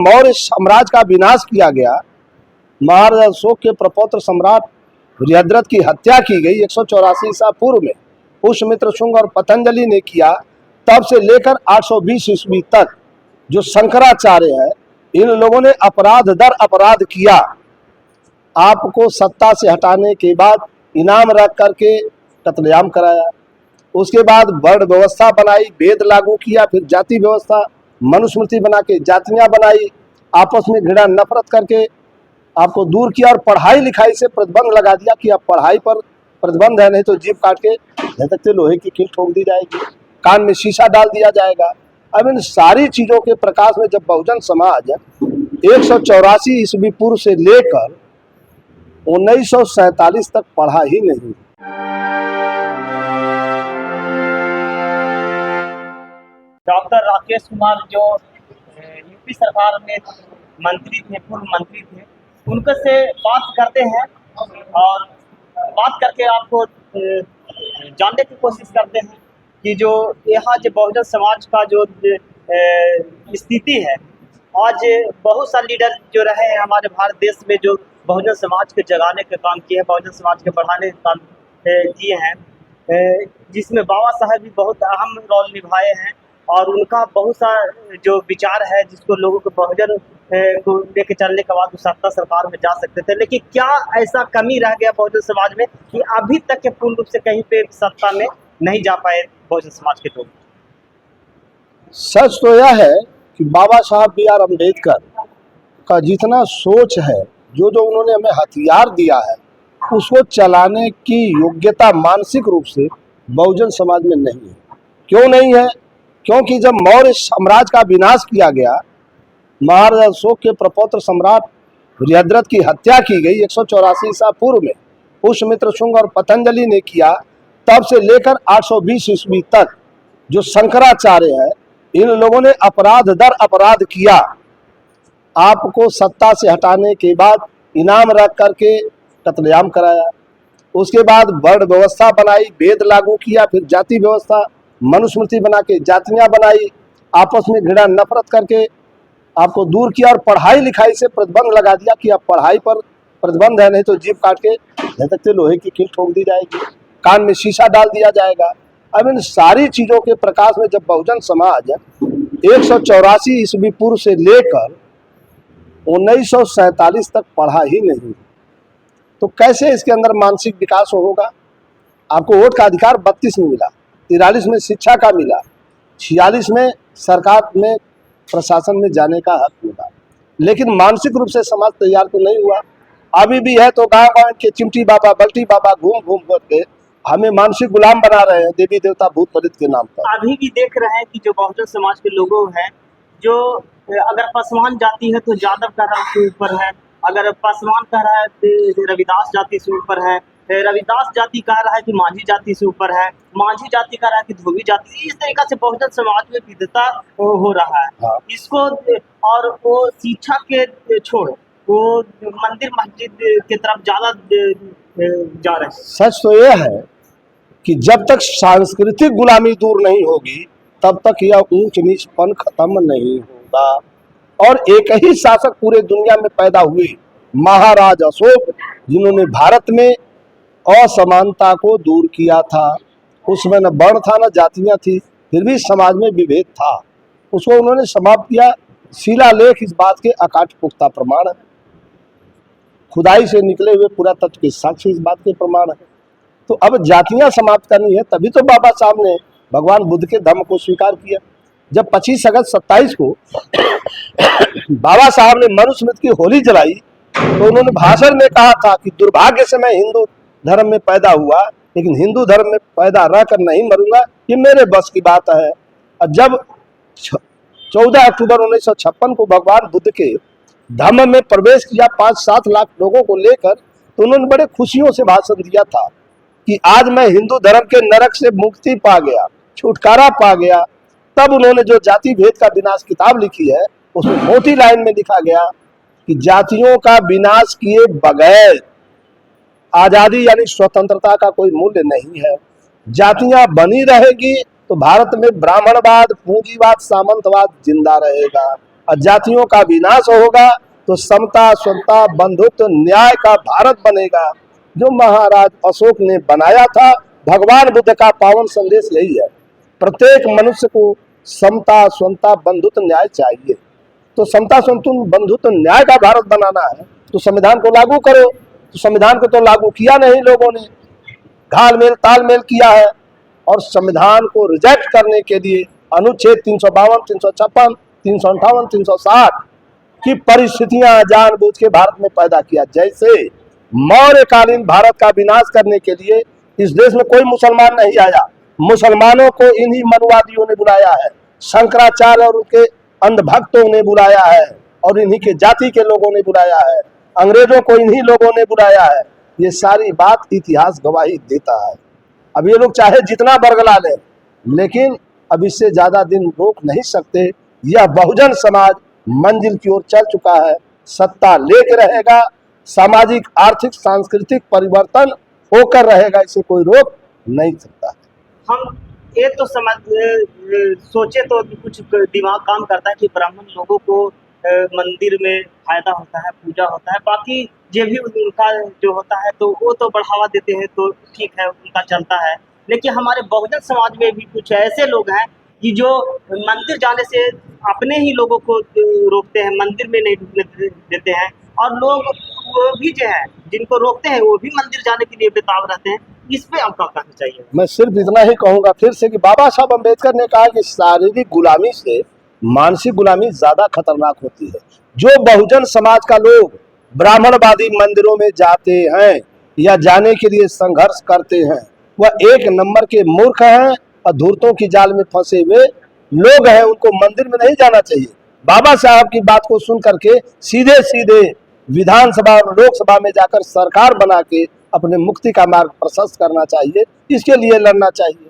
मौर्य साम्राज्य का विनाश किया गया, महाराजा अशोक के प्रपौत्र सम्राट बृहद्रथ की हत्या की गई 184 ईसा पूर्व में पुष्यमित्र शुंग और पतंजलि ने किया। तब से लेकर 820 ईस्वी तक जो शंकराचार्य है, इन लोगों ने अपराध दर अपराध किया। आपको सत्ता से हटाने के बाद इनाम रख करके कत्लेआम कराया, उसके बाद वर्ण व्यवस्था बनाई, भेद लागू किया, फिर जाति व्यवस्था मनुस्मृति बना के जातियां बनाई, आपस में घृणा नफरत करके आपको दूर किया और पढ़ाई लिखाई से प्रतिबंध लगा दिया कि अब पढ़ाई पर प्रतिबंध है, नहीं तो जीभ काट के धधकते लोहे की कील ठोक दी जाएगी, कान में शीशा डाल दिया जाएगा। अब इन सारी चीजों के प्रकाश में जब बहुजन समाज 184 ईस्वी पूर्व से लेकर 1947 तक पढ़ा ही नहीं। डॉक्टर राकेश कुमार जो यूपी सरकार में मंत्री थे, पूर्व मंत्री थे, उनके से बात करते हैं और बात करके आपको जानने की कोशिश करते हैं कि जो यहाँ जो बहुजन समाज का जो स्थिति है, आज बहुत सारे लीडर जो रहे हैं हमारे भारत देश में, जो बहुजन समाज के जगाने के काम किए हैं, बहुजन समाज के बढ़ाने के काम किए हैं, जिसमें बाबा साहब भी बहुत अहम रोल निभाए हैं और उनका बहुत सा जो विचार है जिसको लोगों को बहुजन को लेके चलने के बाद सत्ता सरकार में जा सकते थे। लेकिन क्या ऐसा कमी रह गया बहुजन समाज में कि अभी तक के पूर्ण रूप से कहीं पे सत्ता में नहीं जा पाए बहुजन समाज के लोग? सच तो यह है कि बाबा साहब B.R. अम्बेडकर का जितना सोच है, जो जो उन्होंने हमें हथियार दिया है, उसको चलाने की योग्यता मानसिक रूप से बहुजन समाज में नहीं है। क्यों नहीं है? क्योंकि जब मौर्य साम्राज्य का विनाश किया गया, महाराजा अशोक के प्रपौत्र सम्राट बृहद्रथ की हत्या की गई 184 ईसा पूर्व में पुष्यमित्र शुंग और पतंजलि ने किया। तब से लेकर 820 ईस्वी तक जो शंकराचार्य है, इन लोगों ने अपराध दर अपराध किया। आपको सत्ता से हटाने के बाद इनाम रख करके कत्लेआम कराया, उसके बाद वर्ण व्यवस्था बनाई, भेद लागू किया, फिर जाति व्यवस्था मनुस्मृति बना के जातियां बनाई, आपस में घृणा नफरत करके आपको दूर किया और पढ़ाई लिखाई से प्रतिबंध लगा दिया कि अब पढ़ाई पर प्रतिबंध है, नहीं तो जीभ काट के धधकते लोहे की कील ठोक दी जाएगी, कान में शीशा डाल दिया जाएगा। अब इन सारी चीजों के प्रकाश में जब बहुजन समाज 184 ईस्वी पूर्व से लेकर 1947 तक पढ़ा ही नहीं, तो कैसे इसके अंदर मानसिक विकास होगा? आपको वोट का अधिकार 32 में मिला, 43 में शिक्षा का मिला, 46 में सरकार में प्रशासन में जाने का हक मिला, लेकिन मानसिक रूप से समाज तैयार तो नहीं हुआ। अभी भी है तो गाँव गाँव के चिमटी बाबा, बल्टी बाबा घूम घूम करके हमें मानसिक गुलाम बना रहे हैं, देवी देवता भूत प्रेत के नाम पर। अभी भी देख रहे हैं कि जो बहुजन समाज के लोगों हैं, जो अगर पासवान जाति है तो यादव का नाम से ऊपर है, अगर पासवान कह रहा है तो रविदास जाति से ऊपर है, रविदास जाति कह रहा है कि माझी जाति से ऊपर है, माझी जाति कह रहा है कि धोबी जाति। इस तरीका से बहुजन समाज में विविधता हो रहा है। हाँ। इसको और वो शिक्षा के छोड़ वो मंदिर मस्जिद की तरफ ज्यादा जा रहे हैं। सच तो यह है कि जब तक सांस्कृतिक गुलामी दूर नहीं होगी, तब तक यह ऊंच नीचपन खत्म नहीं होगा। और एक ही शासक पूरे दुनिया में पैदा हुए, महाराज अशोक, जिन्होंने भारत में असमानता को दूर किया था। उसमें न वर्ण था न जातियां थी, फिर भी समाज में विभेद था, उसको उन्होंने समाप्त किया। शिलालेख इस बात के अकाट पुख्ता प्रमाण है, खुदाई से निकले हुए पुरातत्व के साक्ष्य इस बात के प्रमाण है। तो अब जातियां समाप्त करनी है, तभी तो बाबा साहब ने भगवान बुद्ध के धर्म को स्वीकार किया। जब 25 अगस्त 27 को बाबा साहब ने मनुस्मृति की होली जलाई, तो उन्होंने भाषण में कहा था कि दुर्भाग्य से मैं हिंदू धर्म में पैदा हुआ, लेकिन हिंदू धर्म में पैदा रहकर नहीं मरूंगा, ये मेरे बस की बात है। और जब 14 अक्टूबर 1956 को भगवान बुद्ध के धम्म में प्रवेश किया 5-7 लाख लोगों को लेकर, तो उन्होंने बड़े खुशियों से भाषण दिया था कि आज मैं हिंदू धर्म के नरक से मुक्ति पा गया, छुटकारा पा गया। तब उन्होंने जो जाति भेद का विनाश किताब लिखी है, उसमें मोटी लाइन में लिखा गया कि जातियों का विनाश किए बगैर आजादी यानी स्वतंत्रता का कोई मूल्य नहीं है। जातियां बनी रहेगी तो भारत में ब्राह्मणवाद, पूंजीवाद, सामंतवाद जिंदा रहेगा। और जातियों का विनाश होगा तो समता, स्वतंत्रता, बंधुत्व, न्याय का भारत बनेगा, जो महाराज अशोक ने बनाया था। भगवान बुद्ध का पावन संदेश यही है। प्रत्येक मनुष्य को समता, स्वतंत्रता, बंधुत्व, न्याय चाहिए। तो समता, स्वतंत्रता, बंधुत्व, न्याय का भारत बनाना है तो संविधान को लागू करो। तो संविधान को तो लागू किया नहीं लोगों ने, घालमेल तालमेल किया है। और संविधान को रिजेक्ट करने के लिए अनुच्छेद 352, 356, 358, 360 की परिस्थितियां जानबूझ के भारत में पैदा किया। जैसे मौर्यकालीन भारत का विनाश करने के लिए इस देश में कोई मुसलमान नहीं आया, मुसलमानों को इन्हीं मनुवादियों ने बुलाया है, शंकराचार्य और उनके अंधभक्तों ने बुलाया है, और इन्हीं के जाति के लोगों ने बुलाया है, अंग्रेजों को इन्हीं लोगों ने बुलाया है। ये सारी बात इतिहास गवाही देता है। अब ये लोग चाहे जितना बरगला लें, लेकिन अब इससे ज्यादा दिन रोक नहीं सकते। यह बहुजन समाज मंजिल की ओर चल चुका है, सत्ता लेके रहेगा, सामाजिक, आर्थिक, सांस्कृतिक परिवर्तन होकर रहेगा, इसे कोई रोक नहीं सकता। हम ये तो समझ सोचे तो कुछ दिमाग काम करता है कि ब्राह्मण लोगों को मंदिर में फायदा होता है, पूजा होता है, बाकी जो भी उनका जो होता है तो वो तो बढ़ावा देते हैं, तो ठीक है, उनका चलता है। लेकिन हमारे बहुजन समाज में भी कुछ ऐसे लोग हैं कि जो मंदिर जाने से अपने ही लोगों को रोकते हैं, मंदिर में नहीं ढुकने देते हैं, और लोग वो भी जो है जिनको रोकते हैं वो भी मंदिर जाने के लिए बेताब रहते हैं। इस पे आपका कहना चाहिए? मैं सिर्फ इतना ही कहूंगा फिर से कि बाबा साहब अम्बेडकर ने कहा कि शारीरिक गुलामी से मानसिक गुलामी ज्यादा खतरनाक होती है। जो बहुजन समाज का लोग ब्राह्मणवादी मंदिरों में जाते हैं या जाने के लिए संघर्ष करते हैं, वह एक नंबर के मूर्ख हैं और धूर्तों की जाल में फंसे हुए लोग हैं। उनको मंदिर में नहीं जाना चाहिए। बाबा साहब की बात को सुन करके सीधे सीधे विधानसभा और लोकसभा में जाकर सरकार बना के अपने मुक्ति का मार्ग प्रशस्त करना चाहिए, इसके लिए लड़ना चाहिए।